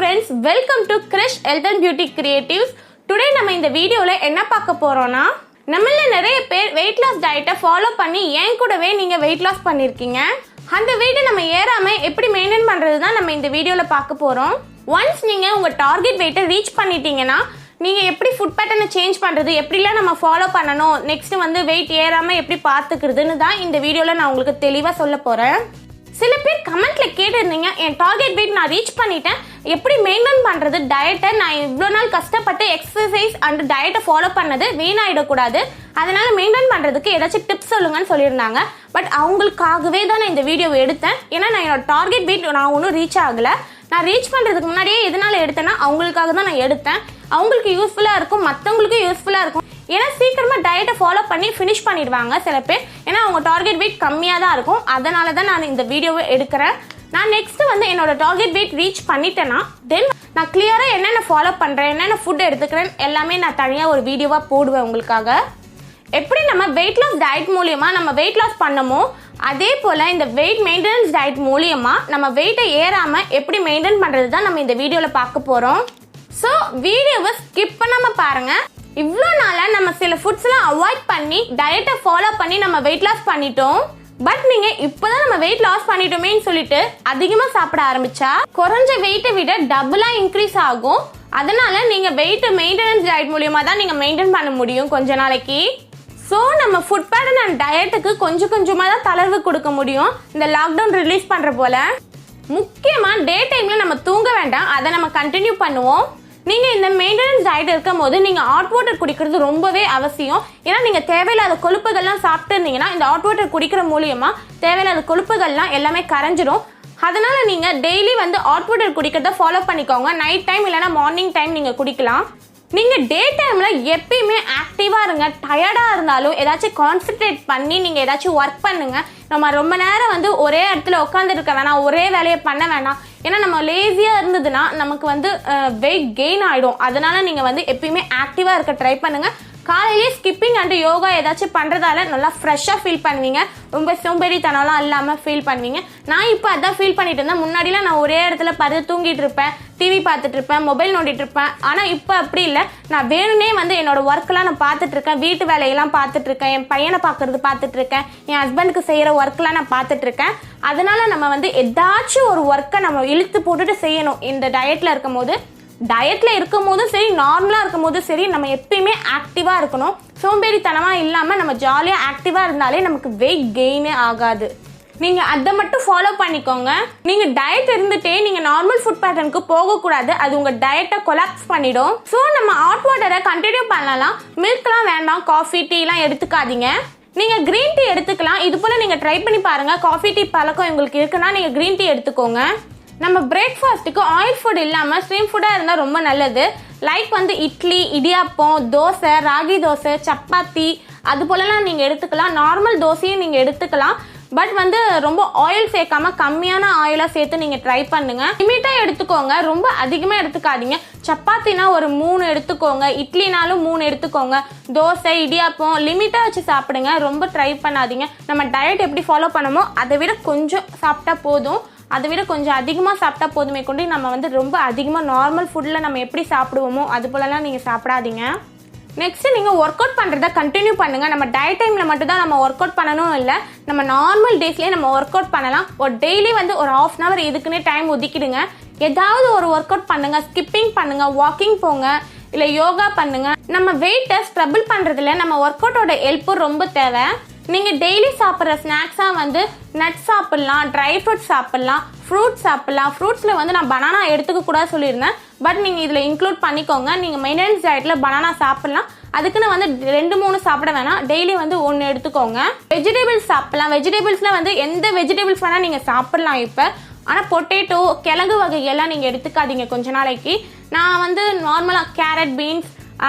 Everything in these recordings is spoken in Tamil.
friends, welcome to Krish Health and Beauty Creatives. Today நம்ம இந்த வீடியோல என்ன பார்க்க போறோம்னா நம்மள நிறைய பேர் weight loss diet ஃபாலோ பண்ணி ஏன் கூடவே நீங்க weight loss பண்ணிருக்கீங்க. அந்த weight நம்ம ஏறாம எப்படி மெயின்டைன் பண்றது தான் நம்ம இந்த வீடியோல பார்க்க போறோம். once நீங்க உங்க டார்கெட் weight ரீச் பண்ணிட்டீங்கனா நீங்க எப்படி ஃபுட் பேட்டர்னை சேஞ்ச் பண்றது, எப்படிலாம் நம்ம ஃபாலோ பண்ணனும், நெக்ஸ்ட் வந்து weight ஏறாம எப்படி பாத்துக்கிறதுன்னு தான் இந்த வீடியோல நான் உங்களுக்கு தெளிவா சொல்ல போறேன். சில பேர் கமெண்ட்ல கேட்டிருந்தீங்க, என் டார்கெட் weight நான் ரீச் பண்ணிட்டேன், எப்படி மெயின்டைன் பண்றது டயட்டை, நான் இவ்வளோ நாள் கஷ்டப்பட்டு எக்ஸசைஸ் அண்ட் டயட்டை ஃபாலோ பண்ணது வீணாயிடக்கூடாது, அதனால மெயின்டைன் பண்றதுக்கு ஏதாச்சும் டிப்ஸ் சொல்லுங்கன்னு சொல்லியிருந்தாங்க. பட் அவங்களுக்காகவே தான் நான் இந்த வீடியோவை எடுத்தேன். ஏன்னா நான் என்னோட டார்கெட் weight நான் ஒன்றும் ரீச் ஆகலை. நான் ரீச் பண்ணுறதுக்கு முன்னாடியே எதனால எடுத்தேன்னா அவங்களுக்காக தான் நான் எடுத்தேன். அவங்களுக்கு யூஸ்ஃபுல்லாக இருக்கும், மற்றவங்களுக்கும் யூஸ்ஃபுல்லாக இருக்கும். ஏன்னா சீக்கிரமாக டயட்டை ஃபாலோ பண்ணி ஃபினிஷ் பண்ணிடுவாங்க சில பேர். ஏன்னா அவங்க டார்கெட் weight கம்மியாக தான் இருக்கும். அதனால தான் நான் இந்த வீடியோவை எடுக்கிறேன். நான் நெக்ஸ்ட் வந்து என்னோட டார்கெட் weight ரீச் பண்ணிட்டேன்னா தென் நான் கிளியராக என்னென்ன ஃபாலோ பண்ணுறேன், என்னென்ன ஃபுட் எடுத்துக்கிறேன் எல்லாமே நான் தனியாக ஒரு வீடியோவாக போடுவேன் உங்களுக்காக. எப்படி நம்ம வெயிட் லாஸ் டயட் மூலியமாக நம்ம வெயிட் லாஸ் பண்ணமோ அதே போல் இந்த வெயிட் மெயின்டெனன்ஸ் டயட் மூலியமாக நம்ம வெயிட்டை ஏறாமல் எப்படி மெயின்டைன் பண்ணுறது தான் நம்ம இந்த வீடியோவில் பார்க்க போகிறோம். ஸோ வீடியோவை ஸ்கிப் பண்ணாமல் பாருங்கள். இவ்வளோ நாளாக நம்ம சில ஃபுட்ஸ்லாம் அவாய்ட் பண்ணி டயட்டை ஃபாலோ பண்ணி நம்ம வெயிட் லாஸ் பண்ணிட்டோம். பட் நீங்கள் இப்போ தான் நம்ம வெயிட் லாஸ் பண்ணிட்டோமேன்னு சொல்லிட்டு அதிகமாக சாப்பிட ஆரம்பிச்சா குறைஞ்ச வெயிட்டை விட டபுளாக இன்க்ரீஸ் ஆகும். அதனால நீங்கள் வெயிட் மெயின்டெனன்ஸ் டயட் மூலியமாக தான் நீங்கள் மெயின்டைன் பண்ண முடியும் கொஞ்ச நாளைக்கு. ஸோ நம்ம ஃபுட் பேட்டர்ன் அண்ட் டயட்டுக்கு கொஞ்சம் கொஞ்சமாக தான் தளர்வு கொடுக்க முடியும் இந்த லாக்டவுன் ரிலீஸ் பண்ணுற போல. முக்கியமாக டே டைமில் நம்ம தூங்க வேண்டாம், அதை நம்ம கண்டினியூ பண்ணுவோம். நீங்கள் இந்த மெயின்டெனன்ஸ் டயட் இருக்கும் போது நீங்கள் ஹாட் வாட்டர் குடிக்கிறது ரொம்பவே அவசியம். ஏன்னா நீங்கள் தேவையில்லாத கொழுப்புகள்லாம் சாப்பிட்டு இருந்தீங்கன்னா இந்த ஹாட் வாட்டர் குடிக்கிற மூலியமாக தேவையில்லாத கொழுப்புகள்லாம் எல்லாமே கரைஞ்சிரும். அதனால நீங்கள் டெய்லி வந்து ஹாட் வாட்டர் குடிக்கிறத ஃபாலோ பண்ணிக்கோங்க. நைட் டைம் இல்லைனா மார்னிங் டைம் நீங்கள் குடிக்கலாம். நீங்கள் டே டைமில் எப்பயுமே ஆக்டிவாக இருங்க. டயர்டாக இருந்தாலும் ஏதாச்சும் கான்சன்ட்ரேட் பண்ணி நீங்கள் ஏதாச்சும் ஒர்க் பண்ணுங்கள். நம்ம ரொம்ப நேரம் வந்து ஒரே இடத்துல உட்காந்துருக்க வேணாம், ஒரே வேலையை பண்ண வேணாம். ஏன்னா நம்ம லேசியாக இருந்ததுன்னா நமக்கு வந்து வெயிட் கெயின் ஆகிடும். அதனால் நீங்கள் வந்து எப்பயுமே ஆக்டிவாக இருக்க ட்ரை பண்ணுங்கள். காலையிலேயே ஸ்கிப்பிங் அண்ட் யோகா ஏதாச்சும் பண்ணுறதால நல்லா ஃப்ரெஷ்ஷாக ஃபீல் பண்ணுவீங்க. ரொம்ப சோம்பேறித்தனம்லாம் இல்லாமல் ஃபீல் பண்ணுவீங்க. நான் இப்போ அதான் ஃபீல் பண்ணிட்டு இருந்தேன். முன்னாடிலாம் நான் ஒரே இடத்துல படுத்து தூங்கிட்டு இருப்பேன், டிவி பார்த்துட்டு இருப்பேன், மொபைல் நோண்டிட்டு இருப்பேன். ஆனால் இப்போ அப்படி இல்லை. நான் வேணும்னே வந்து என்னோட ஒர்க்கெலாம் நான் பார்த்துட்ருக்கேன், வீட்டு வேலையெல்லாம் பார்த்துட்ருக்கேன், என் பையனை பார்க்குறது பார்த்துட்ருக்கேன், என் ஹஸ்பண்டுக்கு செய்கிற ஒர்க்கெலாம் நான் பார்த்துட்ருக்கேன். அதனால் நம்ம வந்து ஏதாச்சும் ஒரு ஒர்க்கை நம்ம இழுத்து போட்டுட்டு செய்யணும். இந்த டயட்டில் இருக்கும் போது சரி, நார்மலாக இருக்கும் போதும் சரி, நம்ம எப்பயுமே ஆக்டிவாக இருக்கணும். சோம்பேறித்தனமாக இல்லாமல் நம்ம ஜாலியாக ஆக்டிவாக இருந்தாலே நமக்கு வெயிட் கெயினே ஆகாது. நீங்கள் அதை மட்டும் ஃபாலோ பண்ணிக்கோங்க. நீங்கள் டயட் இருந்துகிட்டே நீங்கள் நார்மல் ஃபுட் பேட்டர்னுக்கு போகக்கூடாது, அது உங்கள் டயட்டை கொலாப்ஸ் பண்ணிடும். ஸோ நம்ம ஹாட் வாட்டரை கண்டினியூ பண்ணலாம். மில்க்லாம் வேண்டாம், காஃபி டீலாம் எடுத்துக்காதீங்க. நீங்கள் க்ரீன் டீ எடுத்துக்கலாம். இது போல் நீங்கள் ட்ரை பண்ணி பாருங்கள். காஃபி டீ பழக்கம் உங்களுக்கு இருக்குன்னா நீங்கள் க்ரீன் டீ எடுத்துக்கோங்க. நம்ம பிரேக்ஃபாஸ்ட்டுக்கு ஆயில் ஃபுட் இல்லாமல் ஸ்ட்ரீம் ஃபுட்டாக இருந்தால் ரொம்ப நல்லது. லைக் வந்து இட்லி, இடியாப்பம், தோசை, ராகி தோசை, சப்பாத்தி அது போலலாம் நீங்கள் எடுத்துக்கலாம். நார்மல் தோசையும் நீங்கள் எடுத்துக்கலாம். பட் வந்து ரொம்ப ஆயில் சேர்க்காம கம்மியான ஆயிலாக சேர்த்து நீங்கள் ட்ரை பண்ணுங்கள். லிமிட்டாக எடுத்துக்கோங்க, ரொம்ப அதிகமாக எடுத்துக்காதீங்க. சப்பாத்தினா ஒரு 3 எடுத்துக்கோங்க, இட்லினாலும் 3 எடுத்துக்கோங்க. தோசை, இடியாப்பம் லிமிட்டாக வச்சு சாப்பிடுங்க, ரொம்ப ட்ரை பண்ணாதீங்க. நம்ம டயட் எப்படி ஃபாலோ பண்ணமோ அதை விட கொஞ்சம் சாப்பிட்டா போதும், அதை விட கொஞ்சம் அதிகமாக சாப்பிட்டா போதுமே கொண்டு நம்ம வந்து ரொம்ப அதிகமாக நார்மல் ஃபுட்டில் நம்ம எப்படி சாப்பிடுவோமோ அது போலலாம் நீங்கள் சாப்பிடாதீங்க. நெக்ஸ்ட்டு நீங்கள் ஒர்க் அவுட் பண்ணுறத கண்டினியூ பண்ணுங்கள். நம்ம டயட் டைமில் மட்டும்தான் நம்ம ஒர்க் அவுட் பண்ணணும் இல்லை, நம்ம நார்மல் டேஸ்லேயே நம்ம ஒர்க் அவுட் பண்ணலாம். ஒரு டெய்லி வந்து ஒரு ½ hour இதுக்குன்னே டைம் ஒதுக்கிடுங்க. ஏதாவது ஒரு ஒர்க் அவுட் பண்ணுங்கள், ஸ்கிப்பிங் பண்ணுங்கள், வாக்கிங் போங்க, இல்லை யோகா பண்ணுங்கள். நம்ம வெயிட்டை ஸ்ட்ரபிள் பண்ணுறதுல நம்ம ஒர்க் அவுட்டோட ஹெல்ப்பு ரொம்ப தேவை. நீங்கள் டெய்லி சாப்பிட்ற ஸ்நாக்ஸாக வந்து நட்ஸ் சாப்பிட்லாம், ட்ரை ஃப்ரூட்ஸ் சாப்பிட்லாம், ஃப்ரூட்ஸ் சாப்பிட்லாம். ஃப்ரூட்ஸில் வந்து நான் பனானா எடுத்துக்க கூட சொல்லியிருந்தேன். பட் நீங்கள் இதில் இன்க்ளூட் பண்ணிக்கோங்க. நீங்கள் மெயின்டெனன்ஸ் டயட்டில் பனானா சாப்பிட்லாம். அதுக்குன்னு வந்து 2-3 சாப்பிட வேணாம், டெய்லி வந்து 1 எடுத்துக்கோங்க. வெஜிடபிள்ஸ் சாப்பிட்லாம். வெஜிடபிள்ஸில் வந்து எந்த வெஜிடபிள்ஸ் வேணால் நீங்கள் சாப்பிட்லாம் இப்போ. ஆனால் பொட்டேட்டோ, கிழங்கு வகைகள்லாம் நீங்கள் எடுத்துக்காதீங்க கொஞ்ச நாளைக்கு. நான் வந்து நார்மலாக கேரட், பீன்ஸ்,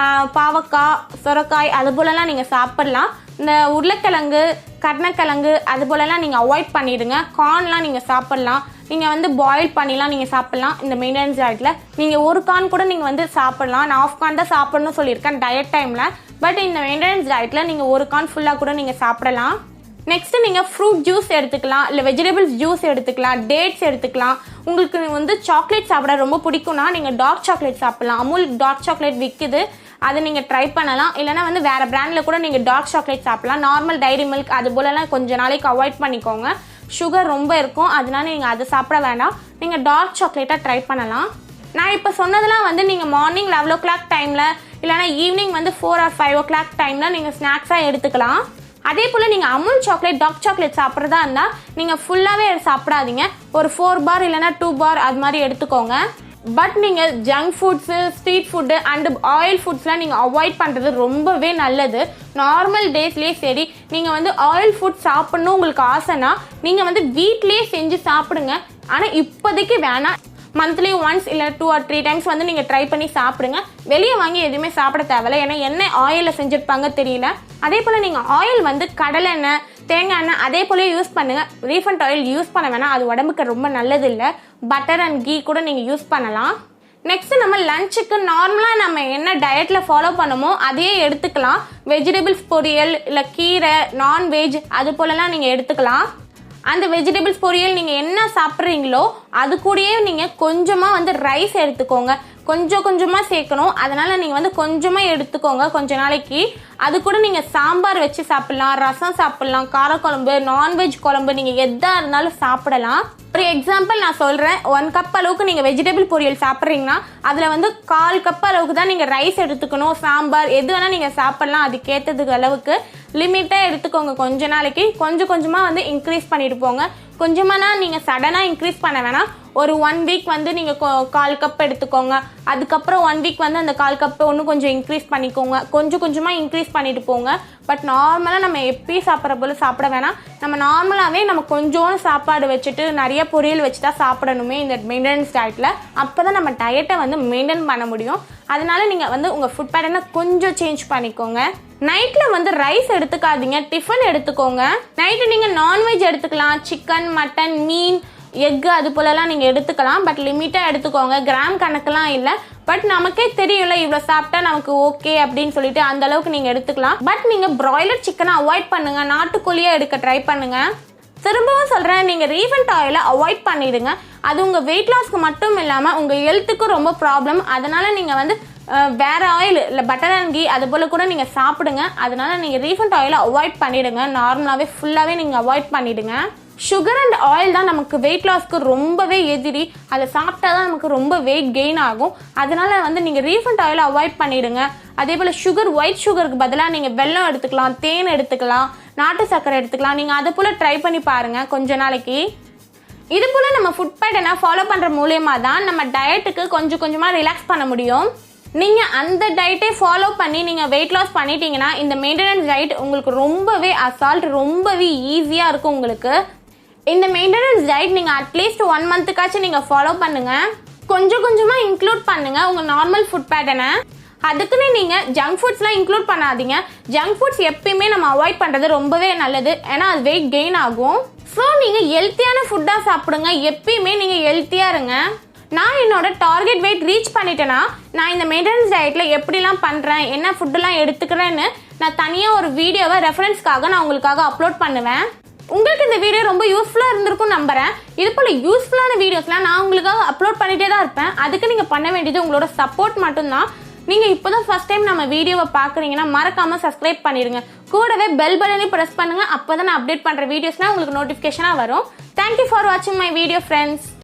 பாவக்காய், சுரக்காய் அது போலலாம் நீங்கள் சாப்பிட்லாம். இந்த உருளைக்கிழங்கு, கருணக்கிழங்கு அது போலலாம் நீங்கள் அவாய்ட் பண்ணிடுங்க. கார்ன்லாம் நீங்கள் சாப்பிட்லாம். நீங்கள் வந்து பாயில் பண்ணிலாம் நீங்கள் சாப்பிட்லாம். இந்த மெயின்டெனன்ஸ் டயட்டில் நீங்கள் ஒரு கார்ன் கூட நீங்கள் வந்து சாப்பிட்லாம். நான் ½ கார்ன் தான் சாப்பிட்ணும்னு சொல்லியிருக்கேன் டயட் டைமில். பட் இந்த மெயின்டெனன்ஸ் டயட்டில் நீங்கள் ஒரு கார்ன் ஃபுல்லாக கூட நீங்கள் சாப்பிடலாம். நெக்ஸ்ட் நீங்கள் ஃப்ரூட் ஜூஸ் எடுத்துக்கலாம், இல்லை வெஜிடபிள்ஸ் ஜூஸ் எடுத்துக்கலாம், டேட்ஸ் எடுத்துக்கலாம். உங்களுக்கு வந்து சாக்லேட் சாப்பிட ரொம்ப பிடிக்கும்னா நீங்கள் டார்க் சாக்லேட் சாப்பிடலாம். அமுல் டார்க் சாக்லேட் விற்குது, அதை நீங்கள் ட்ரை பண்ணலாம். இல்லைனா வந்து வேறு பிராண்டில் கூட நீங்கள் டார்க் சாக்லேட் சாப்பிடலாம். நார்மல் டைரி மில்க் அது போலலாம் கொஞ்சம் நாளைக்கு அவாய்ட் பண்ணிக்கோங்க, சுகர் ரொம்ப இருக்கும், அதனால நீங்கள் அதை சாப்பிட வேண்டாம். நீங்கள் டார்க் சாக்லேட்டாக ட்ரை பண்ணலாம். நான் இப்போ சொன்னதெல்லாம் வந்து நீங்கள் மார்னிங் 11 o'clock டைமில் இல்லைனா ஈவினிங் வந்து 4 or 5 o'clock டைமில் நீங்கள் ஸ்நாக்ஸாக எடுத்துக்கலாம். அதே போல் நீங்கள் அமுல் சாக்லேட் டார்க் சாக்லேட் சாப்பிட்றதா இருந்தால் நீங்கள் ஃபுல்லாகவே சாப்பிடாதீங்க, ஒரு 4 bar இல்லைனா 2 bar அது மாதிரி எடுத்துக்கோங்க. பட் நீங்கள் junk foods, street food and oil ஃபுட்ஸ்லாம் நீங்கள் அவாய்ட் பண்ணுறது ரொம்பவே நல்லது. நார்மல் டேஸ்லேயே சரி, நீங்கள் வந்து ஆயில் ஃபுட் சாப்பிட்ணும் உங்களுக்கு ஆசைன்னா நீங்கள் வந்து வீட்லேயே செஞ்சு சாப்பிடுங்க. ஆனால் இப்போதைக்கு வேணாம், மந்த்லி ஒன்ஸ் இல்லை 2 or 3 times வந்து நீங்கள் ட்ரை பண்ணி சாப்பிடுங்க. வெளியே வாங்கி எதுவுமே சாப்பிட தேவையில்ல, ஏன்னா என்ன ஆயிலில் செஞ்சுருப்பாங்க தெரியல. அதே போல் நீங்கள் ஆயில் வந்து கடலை எண்ணெய், தேங்காய் எண்ணெய் அதே போல யூஸ் பண்ணுங்கள். ரீஃபண்ட் ஆயில் யூஸ் பண்ண வேணாம், அது உடம்புக்கு ரொம்ப நல்லது இல்லை. பட்டர் அண்ட் கீ கூட நீங்கள் யூஸ் பண்ணலாம். நெக்ஸ்ட் நம்ம லஞ்சுக்கு நார்மலாக நம்ம என்ன டயட்டில் ஃபாலோ பண்ணுமோ அதையே எடுத்துக்கலாம். வெஜிடபிள்ஸ் பொரியல் இல்லை கீரை, நான்வெஜ் அது போலலாம் நீங்கள் எடுத்துக்கலாம். அந்த வெஜிடபிள்ஸ் பொரியல் நீங்கள் என்ன சாப்பிட்றீங்களோ அது கூடயே நீங்கள் கொஞ்சமாக வந்து ரைஸ் எடுத்துக்கோங்க. கொஞ்சமாக சேர்க்கணும், அதனால் நீங்கள் வந்து கொஞ்சமாக எடுத்துக்கோங்க கொஞ்ச நாளைக்கு. அது கூட நீங்கள் சாம்பார் வச்சு சாப்பிட்லாம், ரசம் சாப்பிட்லாம், காரக்குழம்பு, நான்வெஜ் குழம்பு, நீங்கள் எதாக இருந்தாலும் சாப்பிடலாம். ஒரு எக்ஸாம்பிள் நான் சொல்கிறேன். 1 cup அளவுக்கு நீங்கள் வெஜிடபிள் பொரியல் சாப்பிட்றீங்கன்னா அதில் வந்து 1/4 cup அளவுக்கு தான் நீங்கள் ரைஸ் எடுத்துக்கணும். சாம்பார் எது வேணால் நீங்கள் சாப்பிட்லாம், அதுக்கேற்றதுக்கு அளவுக்கு லிமிட்டாக எடுத்துக்கோங்க. கொஞ்ச நாளைக்கு கொஞ்சமாக வந்து இன்க்ரீஸ் பண்ணிட்டு போங்க. கொஞ்சமானா நீங்கள் சடனாக இன்க்ரீஸ் பண்ண வேணாம். ஒரு 1 week வந்து நீங்கள் 1/4 cup எடுத்துக்கோங்க. அதுக்கப்புறம் 1 week வந்து அந்த 1/4 cup இன்னும் கொஞ்சம் இன்க்ரீஸ் பண்ணிக்கோங்க. கொஞ்சமாக இன்க்ரீஸ் பண்ணிட்டு போங்க. பட் நார்மலாக நம்ம எப்பயும் சாப்பிட்ற போல சாப்பிட வேணாம். நம்ம நார்மலாகவே நம்ம கொஞ்சோண்டு சாப்பாடு வச்சுட்டு நிறைய பொரியல் வச்சு தான் சாப்பிடணுமே இந்த மெயின்டெனன்ஸ் டயட்டில். அப்போ தான் நம்ம டயட்டை வந்து மெயின்டைன் பண்ண முடியும். அதனால நீங்கள் வந்து உங்கள் ஃபுட் பேட்டர்னை கொஞ்சம் சேஞ்ச் பண்ணிக்கோங்க. நைட்டில் வந்து ரைஸ் எடுத்துக்காதீங்க, டிஃபன் எடுத்துக்கோங்க. நைட்டு நீங்கள் நான்வெஜ் எடுத்துக்கலாம், சிக்கன், மட்டன், மீன், எக்கு அது போலலாம் நீங்கள் எடுத்துக்கலாம். பட் லிமிட்டாக எடுத்துக்கோங்க, கிராம் கணக்கெல்லாம் இல்லை. பட் நமக்கே தெரியும்ல இவ்வளோ சாப்பிட்டா நமக்கு ஓகே அப்படின்னு சொல்லிட்டு அந்த அளவுக்கு நீங்கள் எடுத்துக்கலாம். பட் நீங்கள் பிராய்லர் சிக்கனை அவாய்ட் பண்ணுங்கள், நாட்டுக்கோழியாக எடுக்க ட்ரை பண்ணுங்கள். திரும்பவும் சொல்கிறேன், நீங்கள் ரீஃபண்ட் ஆயிலை அவாய்ட் பண்ணிடுங்க. அது உங்கள் வெயிட் லாஸ்க்கு மட்டும் இல்லாமல் உங்கள் ஹெல்த்துக்கும் ரொம்ப ப்ராப்ளம். அதனால் நீங்கள் வந்து வேறு ஆயில் இல்லை பட்டர் அண்ட் கீ அது போல் கூட நீங்கள் சாப்பிடுங்க. அதனால் நீங்கள் ரீஃபண்ட் ஆயிலை அவாய்ட் பண்ணிவிடுங்க. நார்மலாகவே ஃபுல்லாகவே நீங்கள் அவாய்ட் பண்ணிவிடுங்க. சுகர் அண்ட் ஆயில் தான் நமக்கு வெயிட் லாஸ்க்கு ரொம்பவே எதிரி. அதை சாப்பிட்டா தான் நமக்கு ரொம்ப வெயிட் கெயின் ஆகும். அதனால் வந்து நீங்கள் ரீஃபண்ட் ஆயிலை அவாய்ட் பண்ணிவிடுங்க. அதே போல் சுகர், ஒயிட் சுகருக்கு பதிலாக நீங்கள் வெல்லம் எடுத்துக்கலாம், தேன் எடுத்துக்கலாம், நாட்டு சர்க்கரை எடுத்துக்கலாம். நீங்கள் அதை போல் ட்ரை பண்ணி பாருங்கள் கொஞ்ச நாளைக்கு. இது போல் நம்ம ஃபுட் பேட்டர்னை ஃபாலோ பண்ணுற மூலியமாக தான் நம்ம டயட்டுக்கு கொஞ்சமாக ரிலாக்ஸ் பண்ண முடியும். நீங்கள் அந்த டயட்டே ஃபாலோ பண்ணி நீங்கள் வெயிட் லாஸ் பண்ணிட்டீங்கன்னா இந்த மெயின்டெனன்ஸ் டயட் உங்களுக்கு ரொம்பவே அசால்ட், ரொம்பவே ஈஸியாக இருக்கும். உங்களுக்கு இந்த மெயின்டெனன்ஸ் டயட் நீங்கள் அட்லீஸ்ட் 1 monthக்காச்சும் நீங்கள் ஃபாலோ பண்ணுங்கள். கொஞ்சமாக இன்க்ளூட் பண்ணுங்கள் உங்கள் நார்மல் ஃபுட் பேட்டர்னை. அதுக்குன்னு நீங்கள் ஜங்க் ஃபுட்ஸ்லாம் இன்க்ளூட் பண்ணாதீங்க. ஜங்க் ஃபுட்ஸ் எப்பயுமே நம்ம அவாய்ட் பண்ணுறது ரொம்பவே நல்லது, ஏன்னா அது வெயிட் கெயின் ஆகும். ஸோ நீங்கள் ஹெல்த்தியான ஃபுட்டாக சாப்பிடுங்க. எப்பயுமே நீங்கள் ஹெல்த்தியாக இருங்க. நான் என்னோட டார்கெட் வெயிட் ரீச் பண்ணிட்டேன்னா நான் இந்த மெயின்டெனன்ஸ் டயட்டில் எப்படிலாம் பண்ணுறேன், என்ன ஃபுட்டுலாம் எடுத்துக்கிறேன்னு நான் தனியாக ஒரு வீடியோவை ரெஃபரன்ஸ்க்காக நான் உங்களுக்காக அப்லோட் பண்ணுவேன். உங்களுக்கு இந்த வீடியோ ரொம்ப யூஸ்ஃபுல்லாக இருந்திருக்கும் நம்புறேன். இது போல் யூஸ்ஃபுல்லான வீடியோஸ்லாம் நான் உங்களுக்காக அப்லோட் பண்ணிகிட்டே தான் இருப்பேன். அதுக்கு நீங்கள் பண்ண வேண்டியது உங்களோட சப்போர்ட் மட்டும்தான். நீங்கள் இப்போ தான் ஃபஸ்ட் டைம் நம்ம வீடியோவை பார்க்குறீங்கன்னா மறக்காமல் சப்ஸ்கிரைப் பண்ணிடுங்க. கூடவே பெல் பட்டனையும் ப்ரெஸ் பண்ணுங்கள். அப்போ தான் நான் அப்டேட் பண்ணுற வீடியோஸ்லாம் உங்களுக்கு நோட்டிஃபிகேஷனாக வரும். தேங்க்யூ ஃபார் வாட்சிங் மை வீடியோ ஃப்ரெண்ட்ஸ்.